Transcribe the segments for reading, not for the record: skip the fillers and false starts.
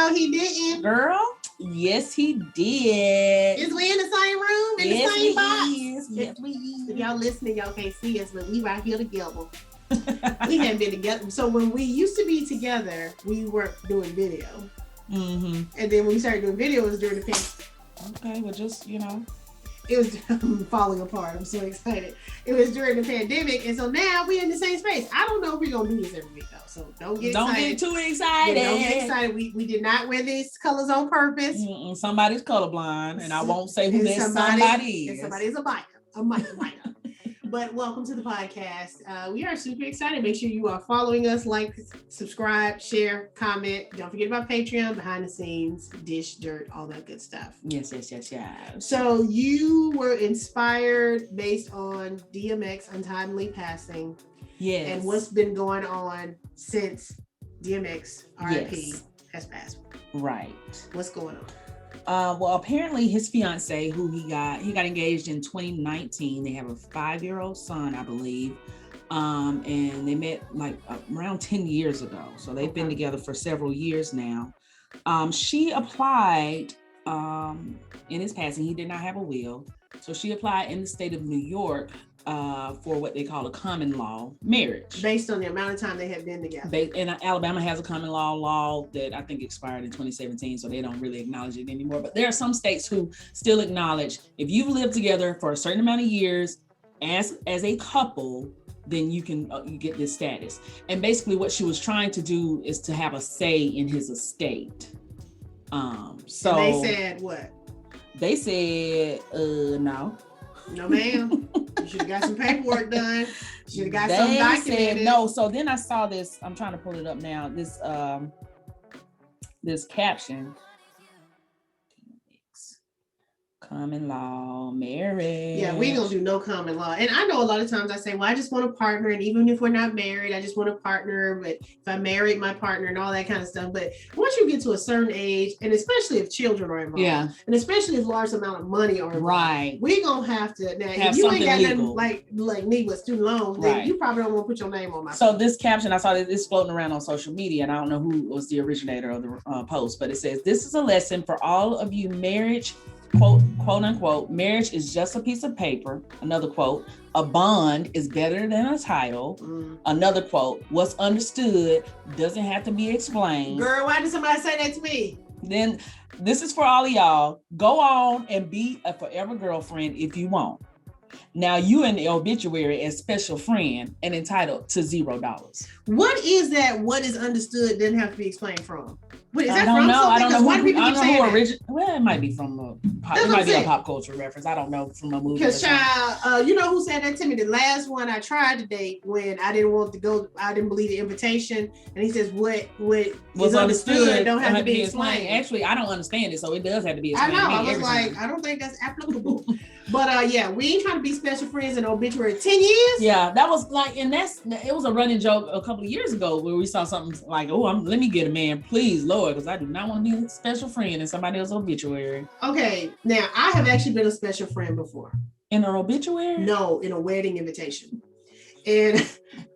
no, he didn't. Girl, yes, he did. Is we in the same room, in the same box? Yes, we is. If y'all listening, y'all can't see us, but we right here together. We haven't been together. So when we used to be together, we were doing video. Mm-hmm. And then when we started doing video, it was during the pandemic. Okay, well, just, It was falling apart. I'm so excited. It was during the pandemic, and so now we're in the same space. I don't know if we're gonna do this every week though, so don't get too excited. Yeah, don't get excited. We did not wear these colors on purpose. Somebody's colorblind, and I won't say who that somebody is. And somebody is a minor. But welcome to the podcast. We are super excited. Make sure you are following us, like, subscribe, share, comment. Don't forget about Patreon, behind the scenes, dish, dirt, all that good stuff. Yes. So you were inspired based on DMX untimely passing. Yes. And what's been going on since DMX RIP has passed. Right. What's going on? Well, apparently his fiance, who he got engaged in 2019. They have a 5-year-old son, I believe. And they met like around 10 years ago. So they've been together for several years now. She applied in his passing. He did not have a will. So she applied in the state of New York for what they call a common law marriage. Based on the amount of time they had been together. And Alabama has a common law that I think expired in 2017, so they don't really acknowledge it anymore. But there are some states who still acknowledge if you've lived together for a certain amount of years as a couple, then you can you get this status. And basically what she was trying to do is to have a say in his estate. So and they said what? They said, no. No, ma'am. You should have got some paperwork done. Should have got some documented. Said no. So then I saw this. I'm trying to pull it up now. This caption. Common law marriage. Yeah, we don't do no common law. And I know a lot of times I say, well, I just want a partner. And even if we're not married, I just want a partner. But if I married my partner and all that kind of stuff. But once you get to a certain age, and especially if children are involved, and especially if large amount of money are involved, right, we're going to have to, now, have if you ain't got legal. nothing like me with student loans, then you probably don't want to put your name on my So this caption, I saw this floating around on social media, and I don't know who was the originator of the post, but it says, this is a lesson for all of you marriage, quote unquote, marriage is just a piece of paper. Another quote, a bond is better than a title. Another quote, what's understood doesn't have to be explained. Girl, why did somebody say that to me? Then this is for all of y'all. Go on and be a forever girlfriend if you want. Now you in the obituary as special friend and entitled to $0. What is that? What is understood didn't have to be explained from? What, is that I don't from know. something? I don't know. Why do people keep saying that? Well, it might be from it might be a pop culture reference. I don't know, from a movie. Because child, you know who said that to me? The last one I tried to date when I didn't want to go, I didn't believe the invitation, and he says, "What is understood don't have to be explained." Actually, I don't understand it, so it does have to be explained. I know. I was like, I don't think that's applicable. But yeah, we ain't trying to be special friends in obituary 10 years. Yeah, that was like, and it was a running joke a couple of years ago where we saw something like, let me get a man, please, Lord, because I do not want to be a special friend in somebody else's obituary. Okay, now I have actually been a special friend before. In an obituary? No, in a wedding invitation. And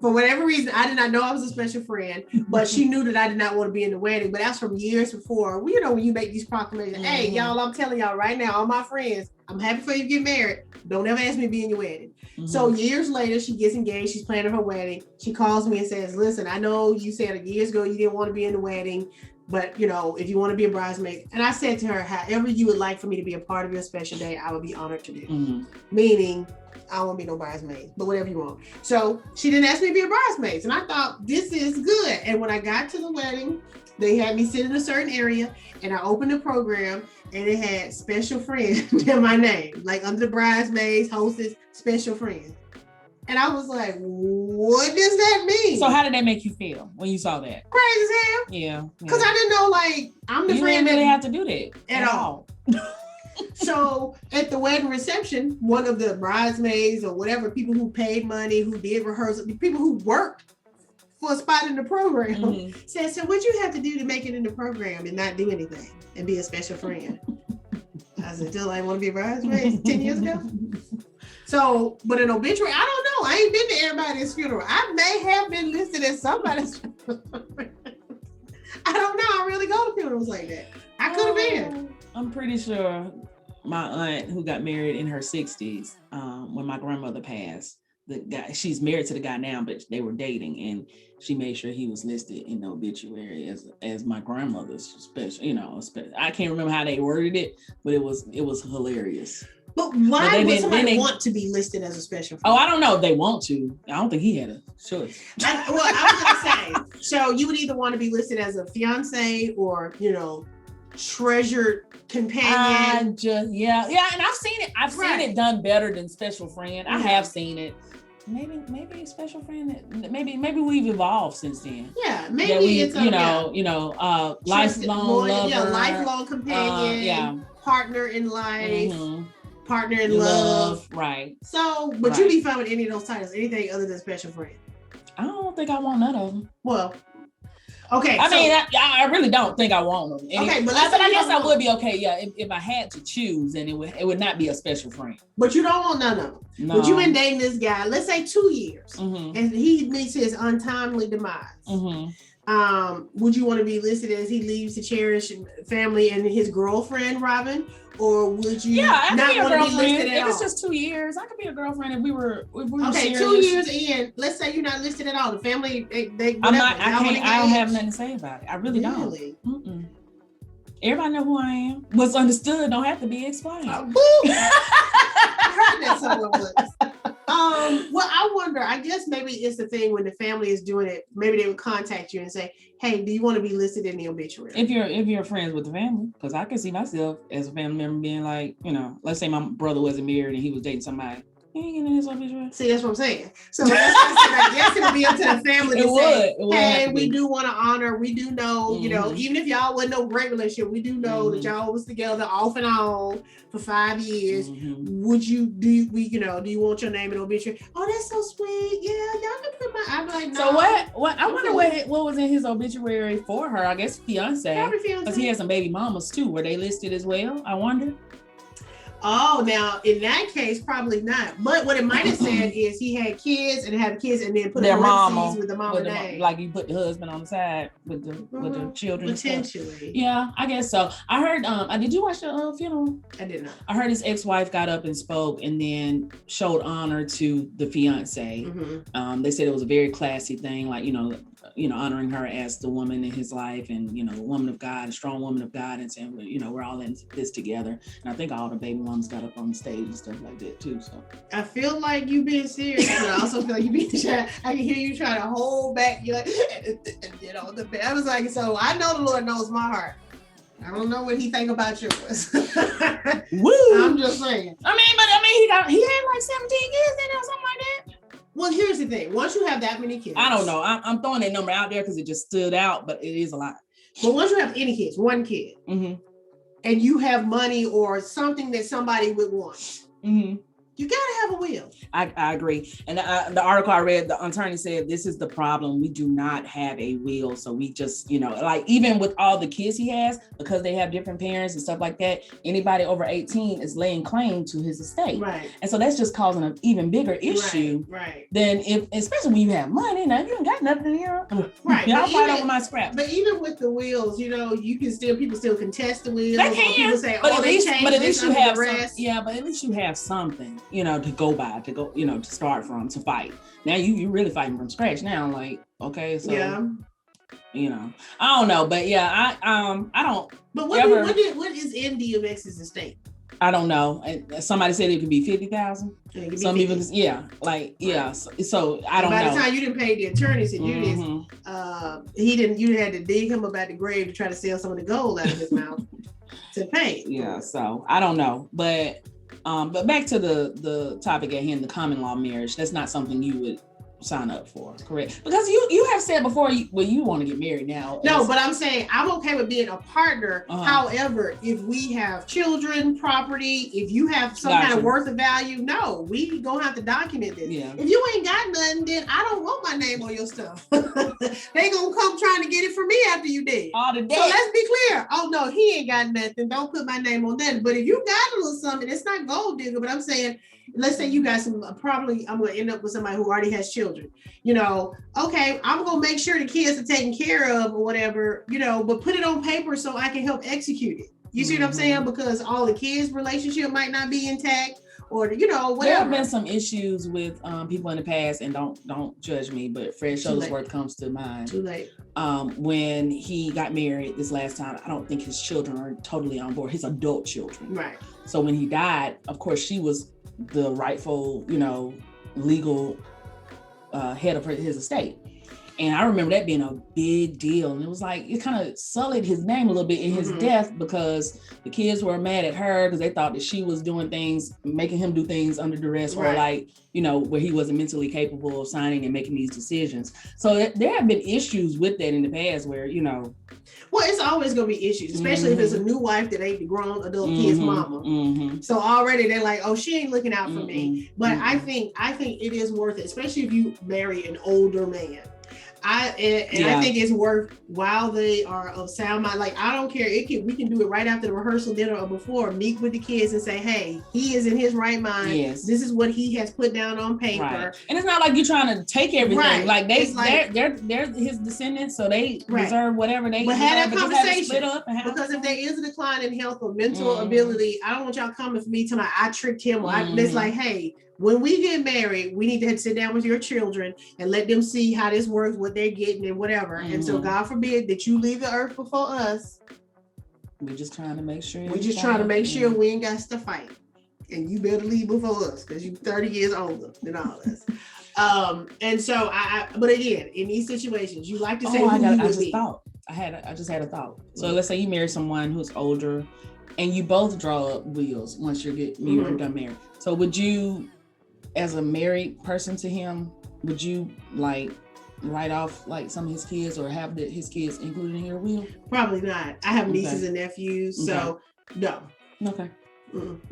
for whatever reason, I did not know I was a special friend, but she knew that I did not want to be in the wedding. But that's from years before. Well, you know, when you make these proclamations, hey, y'all, I'm telling y'all right now, all my friends, I'm happy for you to get married. Don't ever ask me to be in your wedding. So years later, she gets engaged. She's planning her wedding. She calls me and says, listen, I know you said years ago you didn't want to be in the wedding, but you know, if you want to be a bridesmaid. And I said to her, however you would like for me to be a part of your special day, I would be honored to do. Meaning, I won't be no bridesmaid, but whatever you want. So she didn't ask me to be a bridesmaid. And I thought, this is good. And when I got to the wedding, they had me sit in a certain area, and I opened the program, and it had special friend in my name, like under the bridesmaids, hostess, special friend. And I was like, what does that mean? So how did that make you feel when you saw that? Crazy as hell. Yeah. Because I didn't know, like, I'm the you friend. You didn't really have to do that. At all. So at the wedding reception, one of the bridesmaids or whatever, people who paid money, who did rehearsal, people who worked for a spot in the program, said, so what'd you have to do to make it in the program and not do anything and be a special friend? I said, still I want to be a bridesmaid 10 years ago. So, but an obituary, I don't know. I ain't been to everybody's funeral. I may have been listed as somebody's. I don't know. I really go to funerals like that. I could have been. I'm pretty sure my aunt who got married in her 60s, when my grandmother passed, the guy, she's married to the guy now, but they were dating, and she made sure he was listed in the obituary as my grandmother's special, I can't remember how they worded it, but it was hilarious. But why would somebody want to be listed as a special friend? Oh, I don't know if they want to. I don't think he had a choice. I was going to say, so you would either want to be listed as a fiance or, treasured companion. Yeah, and I've seen it. I've seen it done better than special friend. I have seen it. Maybe a special friend. Maybe we've evolved since then. Yeah, maybe it's lifelong lover. Yeah, lifelong companion. Partner in life. Partner in love. Right. So, but you be fine with any of those titles, anything other than special friend? I don't think I want none of them. Well, okay. I really don't think I want them. Okay, but I guess I would be okay. Yeah, if I had to choose, then it would not be a special friend. But you don't want none of them. No. But you've been dating this guy, let's say 2 years, and he meets his untimely demise. Would you want to be listed as he leaves to cherish family and his girlfriend, Robin? Or would you not want to be listed at all? If it's just 2 years, I could be a girlfriend if we were okay, serious. 2 years in, let's say you're not listed at all. The family, they I'm not, I don't have nothing to say about it. I really don't. Everybody know who I am. What's understood don't have to be explained. I heard that somewhere once. Well, I wonder, I guess maybe it's the thing when the family is doing it, maybe they would contact you and say, hey, do you want to be listed in the obituary? If you're friends with the family, because I can see myself as a family member being like, let's say my brother wasn't married and he was dating somebody. He ain't getting in his obituary. See, that's what I'm saying. So I guess it would be up to the family to say, hey, we do want to honor, we do know, even if y'all wasn't no great relationship, we do know that y'all was together off and on for 5 years. Would you, do you want your name in the obituary? Oh, that's so sweet. Yeah, y'all can put my, I'm like, no. So what, I wonder what was in his obituary for her, I guess fiance, because he had some baby mamas too. Were they listed as well? I wonder. Oh, now in that case, probably not. But what it might have said is he had kids and had kids and then put their mama with the mama name. Like you put the husband on the side with the children. Potentially. Yeah, I guess so. I heard, did you watch the funeral? I did not. I heard his ex-wife got up and spoke and then showed honor to the fiance. They said it was a very classy thing, like, honoring her as the woman in his life and, the woman of God, a strong woman of God, and saying, we're all in this together. And I think all the baby moms got up on the stage and stuff like that too. So I feel like you being serious, but I also feel like you being shy. I can hear you trying to hold back. You're like, I was like, so I know the Lord knows my heart. I don't know what he think about yours. Woo! I'm just saying. He had like 17 kids in there or something like that. Well, here's the thing. Once you have that many kids. I don't know. I'm throwing that number out there because it just stood out, but it is a lot. But once you have any kids, one kid, and you have money or something that somebody would want, you gotta have a will. I agree. And the article I read, the attorney said, this is the problem. We do not have a will. So we just, like even with all the kids he has, because they have different parents and stuff like that, anybody over 18 is laying claim to his estate. Right. And so that's just causing an even bigger issue. Right. Than especially when you have money. Now you ain't got nothing here. Right. Y'all fight over my scraps. But even with the wills, people still contest the wills. They can. People say, but at least you have some, but at least you have something, to go by, to start from, to fight. Now you're really fighting from scratch now. Like, okay, so I don't know, but yeah, I don't. But what is in DMX's estate? I don't know. Somebody said it could be 50,000. Some people, So I don't know. By the time you didn't pay the attorneys to do this, you had to dig him about the grave to try to sell some of the gold out of his mouth to pay. Yeah, so I don't know, but back to the topic at hand, the common law marriage. That's not something you would sign up for, correct? Because you have said before, you want to get married now. No, but I'm saying I'm okay with being a partner. However, if we have children, property, if you have some kind of worth of value, no, we gonna have to document this. Yeah. If you ain't got nothing, then I don't want my name on your stuff. They gonna come trying to get it from me after you did. All the debt. So let's be clear. Oh no, he ain't got nothing. Don't put my name on nothing. But if you got a little something, it's not gold digger. But I'm saying, let's say you got some, probably I'm going to end up with somebody who already has children, you know, okay, I'm going to make sure the kids are taken care of or whatever, you know, but put it on paper so I can help execute it. You see what I'm saying? Because all the kids' relationship might not be intact, or you know, whatever. There have been some issues with people in the past, and don't judge me, but Fred Shuttlesworth comes to mind. Too late. When he got married this last time, I don't think his children are totally on board. His adult children. Right. So when he died, of course, she was the rightful, you know, legal head of his estate. And I remember that being a big deal. And it was like, it kind of sullied his name a little bit in his death, because the kids were mad at her because they thought that she was doing things, making him do things under duress, or like, you know, where he wasn't mentally capable of signing and making these decisions. So there have been issues with that in the past where, you know. Well, it's always going to be issues, especially if it's a new wife that ain't the grown adult kid's mama. So already they're like, oh, she ain't looking out for me. But I think it is worth it, especially if you marry an older man. I think it's worth, while they are of sound mind. Like, I don't care. We can do it right after the rehearsal dinner or before. Meet with the kids and say, hey, he is in his right mind. Yes. This is what he has put down on paper. Right. And it's not like you're trying to take everything. Right. Like they're his descendants, so they deserve whatever they. But have that conversation. Because if there is a decline in health or mental ability, I don't want y'all coming for me to I tricked him. Or it's like, hey, when we get married, we need to sit down with your children and let them see how this works, what they're getting and whatever. And so God forbid that you leave the earth before us. We're just trying to make sure. We ain't got to fight. And you better leave before us because you're 30 years older than all of us. And so but again, in these situations, you like to say, I just had a thought. So let's say you marry someone who's older and you both draw up wills once you're done married. So would you, as a married person to him, would you like write off like some of his kids or have his kids included in your will? Probably not. I have nieces and nephews, so no. Okay.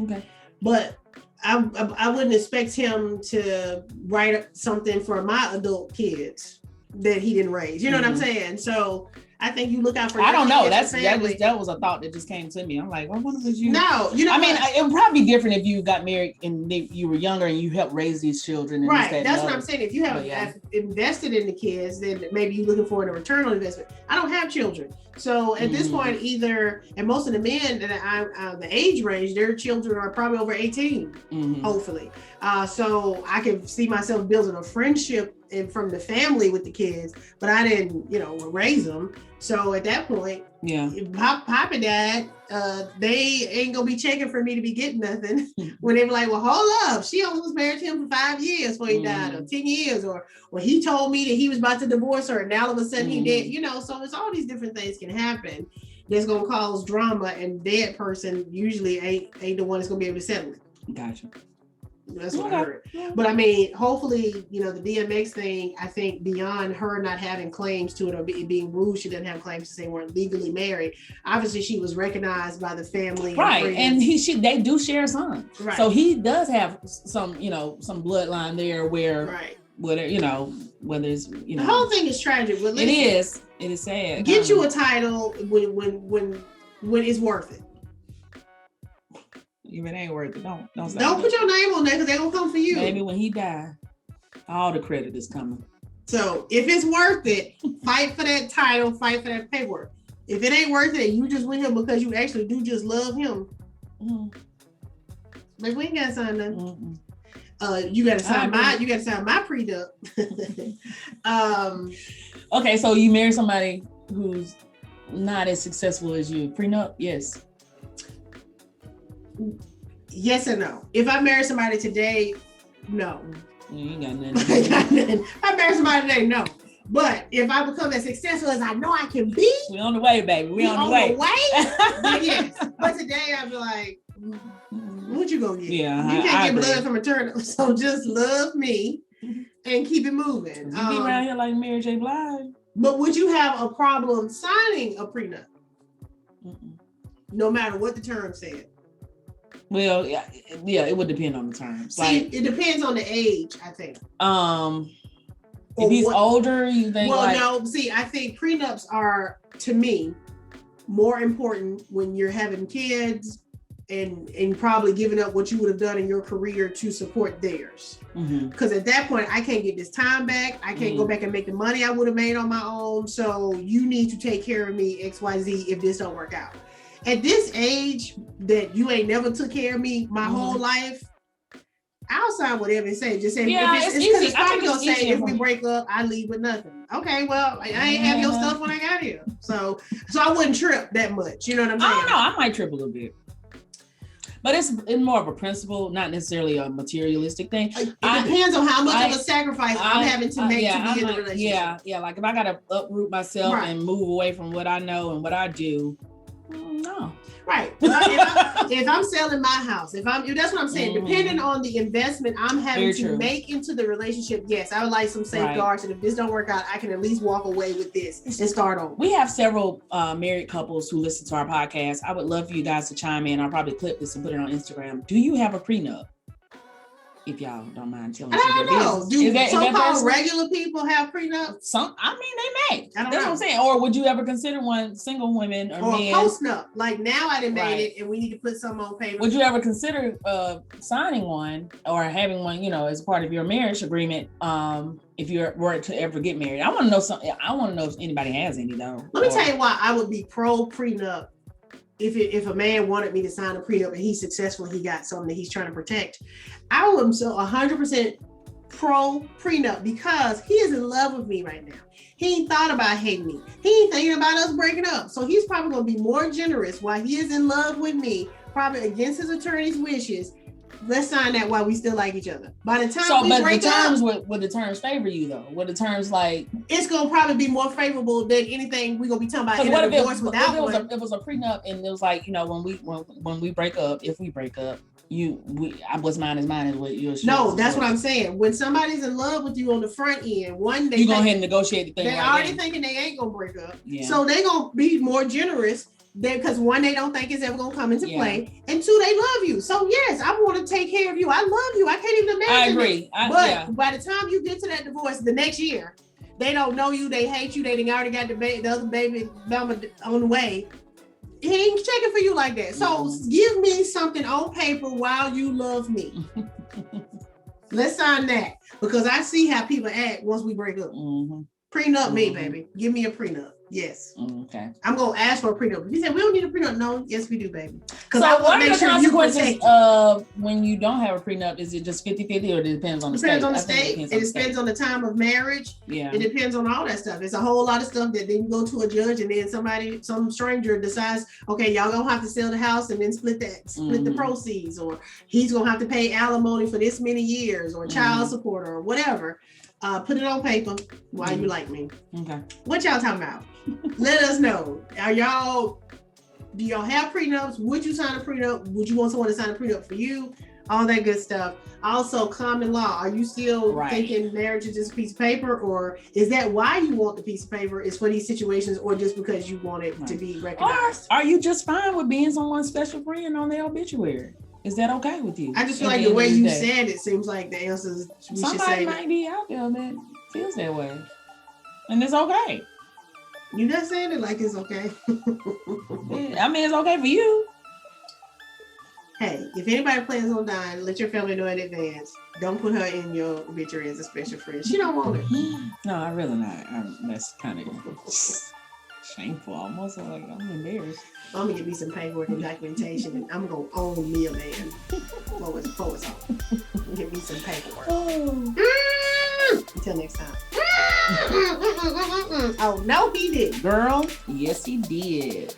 Okay. But I wouldn't expect him to write something for my adult kids that he didn't raise. You know what I'm saying? So I think you look out for. I don't know. That was a thought that just came to me. I'm like, well, what would you? No, you know. I mean, it would probably be different if you got married and you were younger and you helped raise these children. And right. That's what I'm saying. If you have invested in the kids, then maybe you're looking for a return on investment. I don't have children, so at this point, and most of the men that the age range, their children are probably over 18, hopefully. So I can see myself building a friendship from the family with the kids, but I didn't, raise them. So at that point, if Papa died, they ain't gonna be checking for me to be getting nothing. When they were like, well, hold up, she only was married to him for 5 years before he died, or 10 years, or he told me that he was about to divorce her, and now all of a sudden he did, so it's all these different things can happen that's gonna cause drama, and dead person usually ain't the one that's gonna be able to settle it. Gotcha. That's what I heard. But I mean, hopefully, the DMX thing, I think beyond her not having claims to it or being rude, she doesn't have claims to say weren't legally married. Obviously, she was recognized by the family. Right. And they do share a son. Right. So he does have some bloodline there where, whether it's, the whole thing is tragic. But it is sad. Get you a title when it's worth it. If it ain't worth it, don't put your name on there because they're gonna come for you. Maybe when he died, all the credit is coming. So if it's worth it, fight for that title, fight for that paperwork. If it ain't worth it, you just with him because you actually do just love him. Like, we ain't gotta sign nothing. You gotta sign my prenup. Okay, so you marry somebody who's not as successful as you. Prenup, yes. Yes and no. If I marry somebody today, no. You ain't got nothing. If I marry somebody today, no. But if I become as successful as I know I can be, we on the way, baby. We on the way. But yes. But today I'd be like, what you gonna get? Yeah, you can't get blood from a turnip, so just love me and keep it moving. You be around here like Mary J. Blige. But would you have a problem signing a prenup? No matter what the terms said. Well, yeah, it would depend on the terms. See, it depends on the age, I think. If he's older, you think? Well, no. See, I think prenups are, to me, more important when you're having kids and probably giving up what you would have done in your career to support theirs. Because at that point, I can't get this time back. I can't go back and make the money I would have made on my own. So you need to take care of me, XYZ, if this don't work out. At this age that you ain't never took care of me my whole life, I'll sign whatever it says. Just say, it's probably gonna say if we break up, I leave with nothing. Okay, well, I ain't have your stuff when I got here. So I wouldn't trip that much. You know what I'm saying? I don't know. I might trip a little bit. But it's more of a principle, not necessarily a materialistic thing. It depends on how much of a sacrifice I'm having to make to be in the relationship. Yeah. Like if I gotta uproot myself and move away from what I know and what I do, no. Right. If I'm selling my house, that's what I'm saying. Depending on the investment I'm having to make into the relationship, yes, I would like some safeguards. And if this don't work out, I can at least walk away with this and start over. We have several married couples who listen to our podcast. I would love for you guys to chime in. I'll probably clip this and put it on Instagram. Do you have a prenup? If y'all don't mind telling us. I don't know. Do so-called regular people have prenups? They may. That's what I'm saying. Or would you ever consider one, single women or men? A post-nup. Like now I done made it and we need to put some on paper. Would you ever consider signing one or having one, as part of your marriage agreement if you were to ever get married? I want to know something. I want to know if anybody has any though. Let me tell you why I would be pro prenup. If a man wanted me to sign a prenup and he's successful, he got something that he's trying to protect, I am so 100% pro prenup because he is in love with me right now. He ain't thought about hating me. He ain't thinking about us breaking up. So he's probably going to be more generous while he is in love with me, probably against his attorney's wishes. Let's sign that while we still like each other. By the time we break up, would the terms favor you though? Would the terms like? It's gonna probably be more favorable than anything we're gonna be talking about in a divorce without one. It was a prenup, and it was like when we break up, if we break up, what's mine is mine is what yours. No, that's what I'm saying. When somebody's in love with you on the front end, you go ahead and negotiate the thing. They already thinking they ain't gonna break up, so they gonna be more generous. Because one, they don't think it's ever gonna come into play, and two, they love you. So yes, I want to take care of you. I love you. I can't even imagine. I agree. But by the time you get to that divorce, the next year, they don't know you. They hate you. They already got the other baby mama on the way. He ain't checking for you like that. So give me something on paper while you love me. Let's sign that because I see how people act once we break up. Prenup me, baby. Give me a prenup. Yes. Okay. I'm gonna ask for a prenup. He said we don't need a prenup. No, yes we do, baby. Because I want to make sure consequences of when you don't have a prenup. Is it just 50-50 or it depends on the state? Depends on the state. It depends on the time of marriage. Yeah. It depends on all that stuff. It's a whole lot of stuff that then you go to a judge and then some stranger decides, okay, y'all gonna have to sell the house and then split the proceeds, or he's gonna have to pay alimony for this many years, or child support, or whatever. Put it on paper while you like me. Okay. What y'all talking about? Let us know. Do y'all have prenups? Would you sign a prenup? Would you want someone to sign a prenup for you? All that good stuff. Also, common law. Are you still thinking marriage is just a piece of paper, or is that why you want the piece of paper is for these situations, or just because you want it to be recognized? Or are you just fine with being someone's special friend on their obituary? Is that okay with you? I just feel like the way you said it seems like the answer is somebody might be out there that feels that way, and it's okay. You not saying it like it's okay. I mean, it's okay for you. Hey, if anybody plans on dying, let your family know in advance. Don't put her in your obituary as a special friend. She don't want it. No, I really not. That's kind of shameful almost. I'm embarrassed. I'm gonna get me some paperwork and documentation, and I'm gonna own me a man. Before it's on. Get me some paperwork. Until next time. Oh no, he did. Girl, yes he did.